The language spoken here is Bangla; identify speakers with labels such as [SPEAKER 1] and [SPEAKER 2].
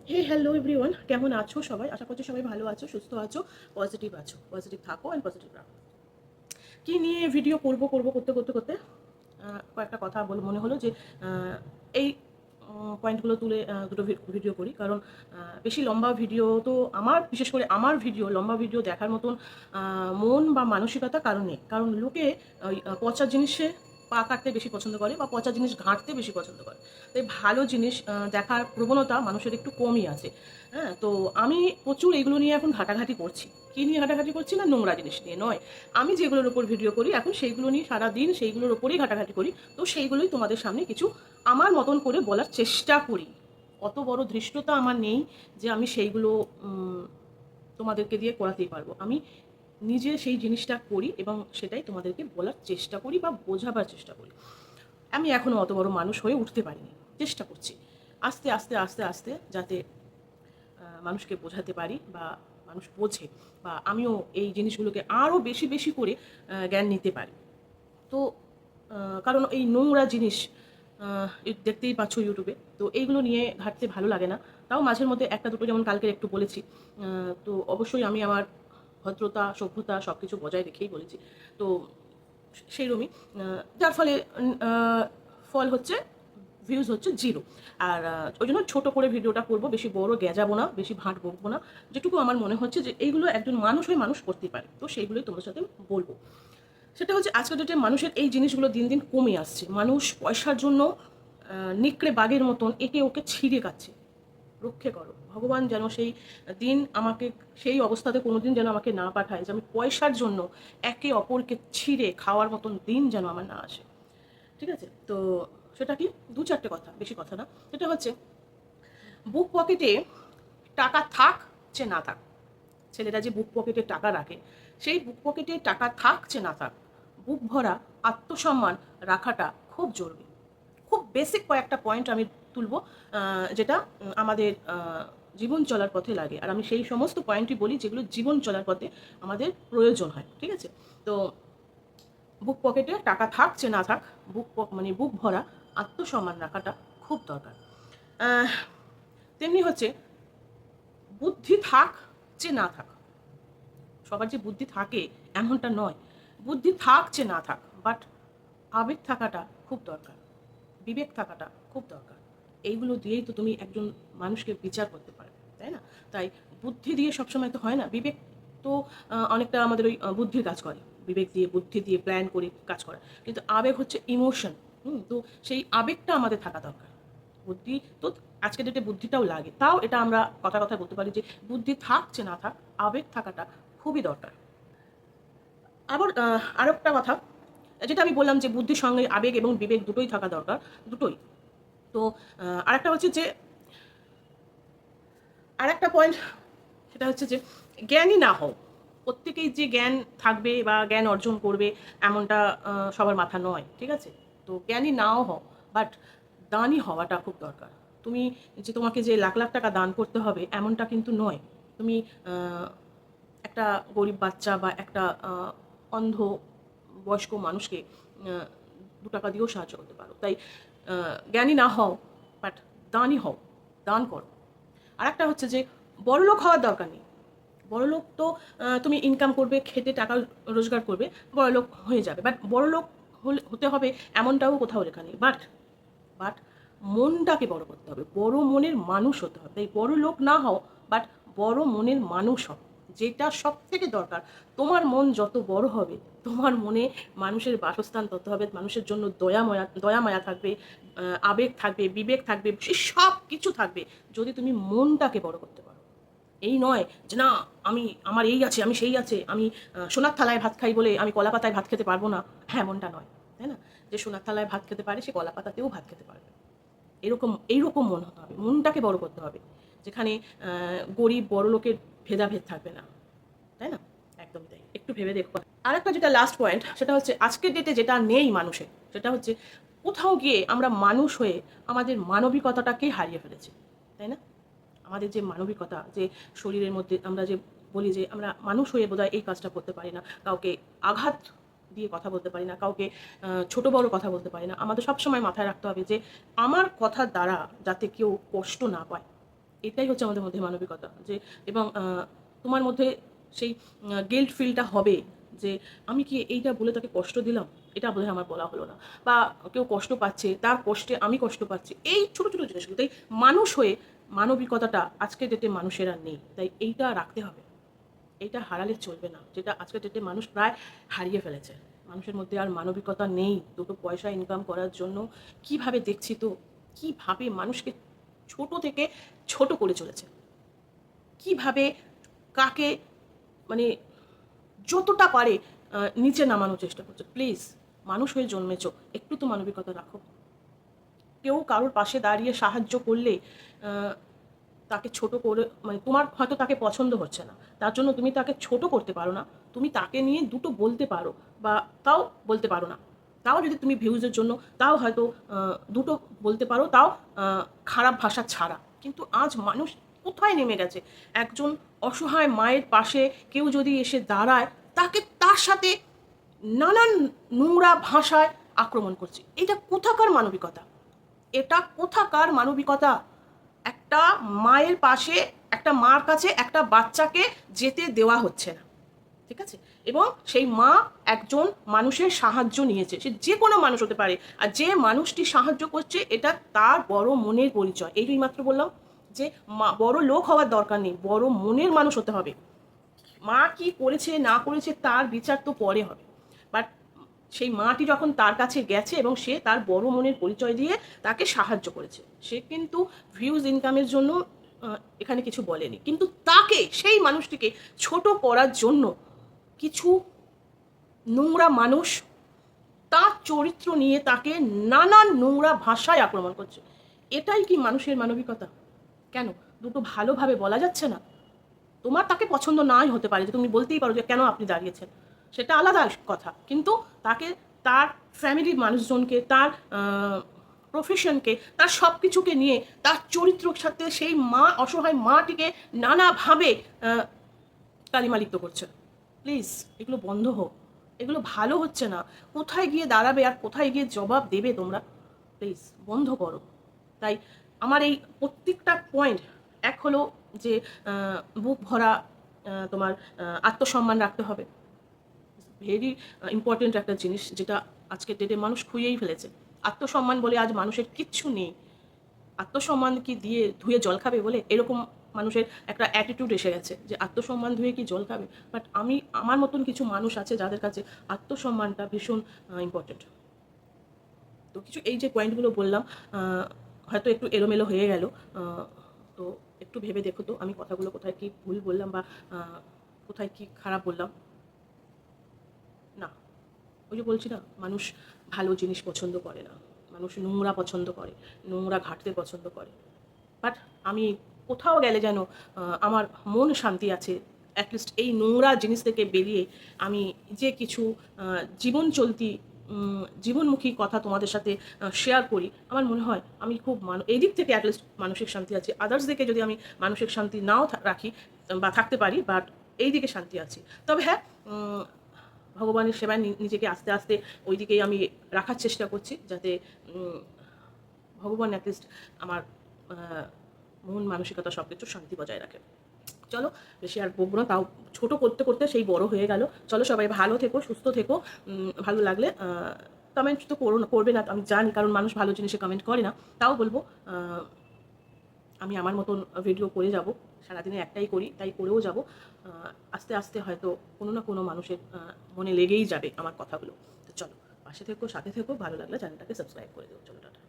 [SPEAKER 1] হ্যালো এভরিওয়ান, কেমন আছো সবাই? আশা করছি সবাই ভালো আছো, সুস্থ আছো, পজিটিভ আছো। পজিটিভ থাকো অ্যান্ড পজিটিভ রাখো। কী নিয়ে ভিডিও করতে কয়েকটা কথা মনে হলো যে এই পয়েন্টগুলো তুলে দুটো ভিডিও করি। কারণ বেশি লম্বা ভিডিও তো বিশেষ করে আমার ভিডিও লম্বা ভিডিও দেখার মতন মন বা মানসিকতা কারণ নেই। কারণ লোকে ওই পচা জিনিসে পা কাটতে বেশি পছন্দ করে বা পচা জিনিস ঘাঁটতে বেশি পছন্দ করে। তাই ভালো জিনিস দেখার প্রবণতা মানুষের একটু কমই আছে। হ্যাঁ, তো আমি প্রচুর এগুলো নিয়ে এখন ঘাটাঘাটি করছি। কী নিয়ে ঘাটাঘাটি করছি? না, নোংরা জিনিস নিয়ে নয়। আমি যেগুলোর উপর ভিডিও করি এখন সেইগুলো নিয়ে সারাদিন সেইগুলোর ওপরেই ঘাটাঘাটি করি। তো সেইগুলোই তোমাদের সামনে কিছু আমার মতন করে বলার চেষ্টা করি। অত বড় ধৃষ্টতা আমার নেই যে আমি সেইগুলো তোমাদেরকে দিয়ে করাতেই পারবো। আমি নিজে সেই জিনিসটা করি এবং সেটাই তোমাদেরকে বলার চেষ্টা করি বা বোঝাবার চেষ্টা করি। আমি এখনও অত বড় মানুষ হয়ে উঠতে পারিনি, চেষ্টা করছি আস্তে আস্তে আস্তে আস্তে যাতে মানুষকে বোঝাতে পারি বা মানুষ বোঝে বা আমিও এই জিনিসগুলোকে আরও বেশি বেশি করে জ্ঞান নিতে পারি। তো কারণ এই নোংরা জিনিস দেখতেই পাচ্ছ ইউটিউবে, তো এইগুলো নিয়ে ঘাঁটতে ভালো লাগে না। তাও মাঝের মধ্যে একটা দুটো, যেমন কালকের একটু বলেছি। তো অবশ্যই আমি আমার ভদ্রতা সভ্যতা সব কিছু বজায় রেখেই বলেছি। তো সেইরকমই যার ফলে ফল হচ্ছে ভিউজ হচ্ছে জিরো। আর ওই জন্য ছোটো করে ভিডিওটা করবো, বেশি বড় গেজাবো না, বেশি ভাঁট বকবো না। যেটুকু আমার মনে হচ্ছে যে এইগুলো একজন মানুষ হয়ে মানুষ করতে পারে, তো সেইগুলোই তোমাদের সাথে বলবো। সেটা হচ্ছে আজকের ডেটে মানুষের এই জিনিসগুলো দিন দিন কমে আসছে। মানুষ পয়সার জন্য নেকড়ে বাঘের মতন একে ওকে ছিঁড়ে খাচ্ছে। রক্ষে করো ভগবান, যেন সেই দিন আমাকে সেই অবস্থাতে কোনো দিন যেন আমাকে না পাঠায় যে আমি পয়সার জন্য একে অপরকে ছিঁড়ে খাওয়ার মতন দিন যেন আমার না আসে। ঠিক আছে? তো সেটা কি, দু চারটে কথা, বেশি কথা না। সেটা হচ্ছে বুক পকেটে টাকা থাক চে না থাক, ছেলেরা যে বুক পকেটে টাকা রাখে, সেই বুক পকেটে টাকা থাক চে না থাক, বুক ভরা আত্মসম্মান রাখাটা খুব জরুরি। খুব বেসিক কয়েকটা পয়েন্ট আমি তুলব, যেটা আমাদের জীবন চলার পথে লাগে। আর আমি সেই সমস্ত পয়েন্টই বলি যেগুলো জীবন চলার পথে আমাদের প্রয়োজন হয়। ঠিক আছে? তো বুক পকেটে টাকা থাক চে না থাক, মানে বুক ভরা আত্মসম্মান রাখাটা খুব দরকার। আহ, তেমনি হচ্ছে বুদ্ধি থাক চে না থাক, সবার যে বুদ্ধি থাকে এমনটা নয়। বুদ্ধি থাক চে না থাক, বাট আবেগ থাকাটা খুব দরকার, বিবেক থাকাটা খুব দরকার। এইগুলো দিয়েই তো তুমি একজন মানুষকে বিচার করতে পারবে, তাই না? তাই বুদ্ধি দিয়ে সবসময় তো হয় না, বিবেক তো অনেকটা আমাদের ওই বুদ্ধির কাজ করে। বিবেক দিয়ে বুদ্ধি দিয়ে প্ল্যান করে কাজ করা, কিন্তু আবেগ হচ্ছে ইমোশন। তো সেই আবেগটা আমাদের থাকা দরকার। বুদ্ধি তো আজকের ডেটে বুদ্ধিটাও লাগে, তাও এটা আমরা কথা কথায় বলতে পারি যে বুদ্ধি থাকছে না থাক, আবেগ থাকাটা খুবই দরকার। আবার আরও একটা কথা, যেটা আমি বললাম যে বুদ্ধির সঙ্গে আবেগ এবং বিবেক দুটোই থাকা দরকার, দুটোই। তো আরেকটা হচ্ছে যে আরেকটা পয়েন্ট, সেটা হচ্ছে যে জ্ঞানী না হও। প্রত্যেকেই যে জ্ঞান থাকবে বা জ্ঞান অর্জন করবে এমনটা সবার মাথা নয়। ঠিক আছে? তো জ্ঞানী নাও হও, বাট দানই হওয়াটা খুব দরকার। তুমি যে তোমাকে যে লাখ লাখ টাকা দান করতে হবে এমনটা কিন্তু নয়। তুমি একটা গরিব বাচ্চা বা একটা অন্ধ বয়স্ক মানুষকে আহ, 2 টাকা দিয়েও সাহায্য করতে পারো। তাই জ্ঞানী না হও, বাট দানই হও, দান করো। আর একটা হচ্ছে যে বড়লোক হওয়ার দরকার নেই। বড়লোক তো তুমি ইনকাম করবে, খেটে টাকা রোজগার করবে, বড়লোক হয়ে যাবে। বাট বড়লোক হতে হবে এমনটাও কোথাও লেখা নেই। বাট বাট মনটাকে বড় করতে হবে, বড় মনের মানুষ হতে হবে। তাই বড় লোক না হও, বাট বড় মনের মানুষ হও, যেটা সব থেকে দরকার। তোমার মন যত বড় হবে, তোমার মনে মানুষের বাসস্থান তত হবে, মানুষের জন্য দয়া মায়া থাকবে, আবেগ থাকবে, বিবেক থাকবে, সব কিছু থাকবে যদি তুমি মনটাকে বড় করতে পারো। এই নয় যে না, আমার এই আছে, আমি সেই আছে, আমি সোনার থালায় ভাত খাই বলে আমি কলা পাতায় ভাত খেতে পারবো না। হ্যাঁ, এমনটা নয়, তাই না? যে সোনার থালায় ভাত খেতে পারে সে কলা পাতাতেও ভাত খেতে পারবে। এইরকম মন হতে হবে, মনটাকে বড় করতে হবে, যেখানে গরিব বড় লোকের ভেদাভেদ থাকবে না, তাই না? একদমই তাই, একটু ভেবে দেখো। আর একটা যেটা লাস্ট পয়েন্ট, সেটা হচ্ছে আজকের ডেটে যেটা নেই মানুষের, সেটা হচ্ছে কোথাও গিয়ে আমরা মানুষ হয়ে আমাদের মানবিকতাটাকে হারিয়ে ফেলেছি, তাই না? আমাদের যে মানবিকতা, যে শরীরের মধ্যে আমরা যে বলি যে আমরা মানুষ হয়ে বোধহয় এই কাজটা করতে পারি না, কাউকে আঘাত দিয়ে কথা বলতে পারি না, কাউকে ছোট বড় কথা বলতে পারি না। আমাদের সবসময় মাথায় রাখতে হবে যে আমার কথার দ্বারা যাতে কেউ কষ্ট না পায়, এটাই হচ্ছে আমাদের মধ্যে মানবিকতা। যে এবং তোমার মধ্যে সেই গিল্ট ফিলটা হবে যে আমি কি এইটা বলে তাকে কষ্ট দিলাম, এটা বোধহয় আমার বলা হলো না, বা কেউ কষ্ট পাচ্ছে, তার কষ্টে আমি কষ্ট পাচ্ছি, এই ছোটো ছোটো জিনিসগুলো। তাই মানুষ হয়ে মানবিকতাটা আজকের ডেটে মানুষের আর নেই, তাই এইটা রাখতে হবে। এইটা হারালে চলবে না, যেটা আজকের ডেটে মানুষ প্রায় হারিয়ে ফেলেছে। মানুষের মধ্যে আর মানবিকতা নেই। দুটো পয়সা ইনকাম করার জন্য কিভাবে দেখছি তো, কিভাবে মানুষকে ছোট থেকে ছোট করে চলেছে, কিভাবে কাকে মানে যতটা পারে নিচে নামানোর চেষ্টা করছে। প্লিজ, মানুষ হয়ে জন্মেছো, একটু তো মানবিকতা রাখো। কেউ কারোর পাশে দাঁড়িয়ে সাহায্য করলে তাকে ছোট করে, মানে তোমার হয়তো তাকে পছন্দ হচ্ছে না, তার জন্য তুমি তাকে ছোট করতে পারো না। তুমি তাকে নিয়ে দুটো বলতে পারো, বা তাও বলতে পারো না, তাও যদি তুমি ভিউজের জন্য, তাও হয়তো দুটো বলতে পারো, তাও খারাপ ভাষা ছাড়া। কিন্তু আজ মানুষ কোথায় নেমে গেছে? একজন অসহায় মায়ের পাশে কেউ যদি এসে দাঁড়ায়, তাকে তার সাথে নানান নোংরা ভাষায় আক্রমণ করছে। এটা কোথাকার মানবিকতা? এটা কোথাকার মানবিকতা? একটা মায়ের পাশে, একটা মার কাছে একটা বাচ্চাকে যেতে দেওয়া হচ্ছে না, ঠিক আছে? এবং সেই মা একজন মানুষের সাহায্য নিয়েছে, সে যে কোনো মানুষ হতে পারে, আর যে মানুষটি সাহায্য করছে এটা তার বড় মনের পরিচয়। এইটাই মাত্র বললাম যে মা বড় লোক হওয়ার দরকার নেই, বড় মনের মানুষ হতে হবে। মা কি করেছে না করেছে তার বিচার তো পরে হবে, বাট সেই মাটি যখন তার কাছে গেছে এবং সে তার বড় মনের পরিচয় দিয়ে তাকে সাহায্য করেছে, সে কিন্তু ভিউজ ইনকামের জন্য এখানে কিছু বলেনি, কিন্তু তাকে, সেই মানুষটিকে ছোট করার জন্য কিছু নোংরা মানুষ তার চরিত্র নিয়ে তাকে নানান নোংরা ভাষায় আক্রমণ করছে। এটাই কি মানুষের মানবিকতা? কেন দুটো ভালোভাবে বলা যাচ্ছে না? তোমার তাকে পছন্দ নাই হতে পারে, যে তুমি বলতেই পারো যে কেন আপনি দাঁড়িয়েছেন, সেটা আলাদা কথা, কিন্তু তাকে, তার ফ্যামিলির মানুষজনকে, তার প্রফেশনকে, তার সব কিছুকে নিয়ে, তার চরিত্রের সাথে সেই মা, অসহায় মাটিকে নানাভাবে কালিমালিপ্ত করছে। প্লিজ এগুলো বন্ধ হোক, এগুলো ভালো হচ্ছে না। কোথায় গিয়ে দাঁড়াবে আর কোথায় গিয়ে জবাব দেবে তোমরা? প্লিজ বন্ধ করো। তাই আমার এই প্রত্যেকটা পয়েন্ট, এক হলো যে বুক ভরা তোমার আত্মসম্মান রাখতে হবে, ভেরি ইম্পর্টেন্ট একটা জিনিস, যেটা আজকের ডেটে মানুষ খুঁজেই ফেলেছে। আত্মসম্মান বলে আজ মানুষের কিচ্ছু নেই। আত্মসম্মান কি দিয়ে ধুয়ে জল খাবে বলে এরকম মানুষের একটা অ্যাটিটিউড এসে গেছে, যে আত্মসম্মান ধুয়ে কি জল খাবে। বাট আমার মতন কিছু মানুষ আছে যাদের কাছে আত্মসম্মানটা ভীষণ ইম্পর্টেন্ট। তো কিছু এই যে পয়েন্টগুলো বললাম, হয়তো একটু এলোমেলো হয়ে গেল, তো একটু ভেবে দেখো তো আমি কথাগুলো কোথায় কি ভুল বললাম, বা কোথায় কি খারাপ বললাম। না, ওই যে বলছি না, মানুষ ভালো জিনিস পছন্দ করে না, মানুষ নোংরা পছন্দ করে, নোংরা ঘাঁটতে পছন্দ করে। বাট আমি কোথাও গেলে যেন আমার মন শান্তি আছে, অ্যাটলিস্ট এই নোংরা জিনিস থেকে বেরিয়ে আমি যে কিছু জীবন চলতি জীবনমুখী কথা তোমাদের সাথে শেয়ার করি, আমার মনে হয় আমি খুব এই দিক থেকে অ্যাটলিস্ট মানসিক শান্তি আছে। আদার্স দিকে যদি আমি মানসিক শান্তি নাও রাখি বা থাকতে পারি, বাট এই দিকে শান্তি আছে। তবে হ্যাঁ, ভগবানের সেবায় নিজেকে আস্তে আস্তে ওই দিকেই আমি রাখার চেষ্টা করছি, যাতে ভগবান অ্যাটলিস্ট আমার মন মানসিকতা সব কিছু শান্তি বজায় রাখে। চলো বেশি আর বকবো না, তাও ছোট করতে করতে সেই বড় হয়ে গেল। চলো সবাই ভালো থেকো, সুস্থ থেকো। ভালো লাগলে কমেন্ট তো করবে না, আমি জানি, কারণ মানুষ ভালো জিনিসে কমেন্ট করে না। তাও বলবো, আমি আমার মতন ভিডিও করে যাব, সারাদিনে একটাই করি, তাই করেও যাব। আস্তে আস্তে হয়তো কোনো না কোনো মানুষের মনে লেগেই যাবে আমার কথাগুলো। তো চলো পাশে থেকো, সাথে থেকো, ভালো লাগলে চ্যানেলটাকে সাবস্ক্রাইব করে দেবো। চলো টাটা।